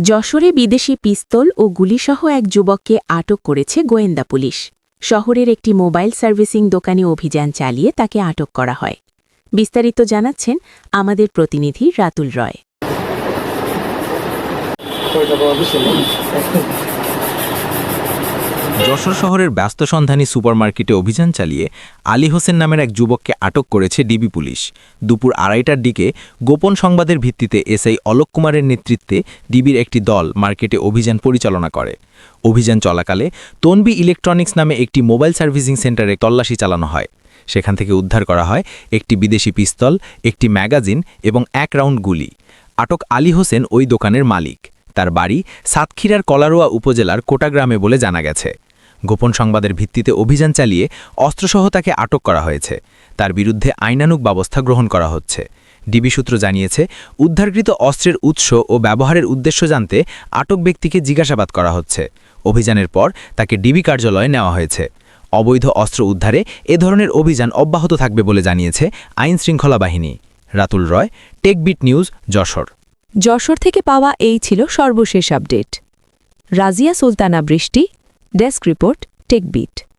যশোরে বিদেশি পিস্তল ও গুলিসহ এক যুবককে আটক করেছে গোয়েন্দা পুলিশ। শহরের একটি মোবাইল সার্ভিসিং দোকানে অভিযান চালিয়ে তাকে আটক করা হয়। বিস্তারিত জানাচ্ছেন আমাদের প্রতিনিধি রাতুল রয়। যশোর শহরের ব্যস্ত সন্ধানী সুপারমার্কেটে অভিযান চালিয়ে আলী হোসেন নামের এক যুবককে আটক করেছে ডিবি পুলিশ। দুপুর ২:৩০টার দিকে গোপন সংবাদের ভিত্তিতে এসআই অলোক কুমারের নেতৃত্বে ডিবির একটি দল মার্কেটে অভিযান পরিচালনা করে। অভিযান চলাকালে তনবি ইলেকট্রনিক্স নামে একটি মোবাইল সার্ভিসিং সেন্টারে তল্লাশি চালানো হয়। সেখান থেকে উদ্ধার করা হয় একটি বিদেশি পিস্তল, একটি ম্যাগাজিন এবং ১ রাউন্ড গুলি। আটক আলী হোসেন ওই দোকানের মালিক। তার বাড়ি সাতক্ষীরার কলারোয়া উপজেলার কোটাগ্রামে বলে জানা গেছে। গোপন সংবাদের ভিত্তিতে অভিযান চালিয়ে অস্ত্রসহ তাকে আটক করা হয়েছে। তার বিরুদ্ধে আইনানুগ ব্যবস্থা গ্রহণ করা হচ্ছে। ডিবি সূত্র জানিয়েছে, উদ্ধারকৃত অস্ত্রের উৎস ও ব্যবহারের উদ্দেশ্য জানতে আটক ব্যক্তিকে জিজ্ঞাসাবাদ করা হচ্ছে। অভিযানের পর তাকে ডিবি কার্যালয়ে নেওয়া হয়েছে। অবৈধ অস্ত্র উদ্ধারে এ ধরনের অভিযান অব্যাহত থাকবে বলে জানিয়েছে আইনশৃঙ্খলা বাহিনী। রাতুল রয়, টেকবিট নিউজ, যশোর। যশোর থেকে পাওয়া এই ছিল সর্বশেষ আপডেট। রাজিয়া সুলতানা বৃষ্টি, ডেস্ক রিপোর্ট, টেকবিট।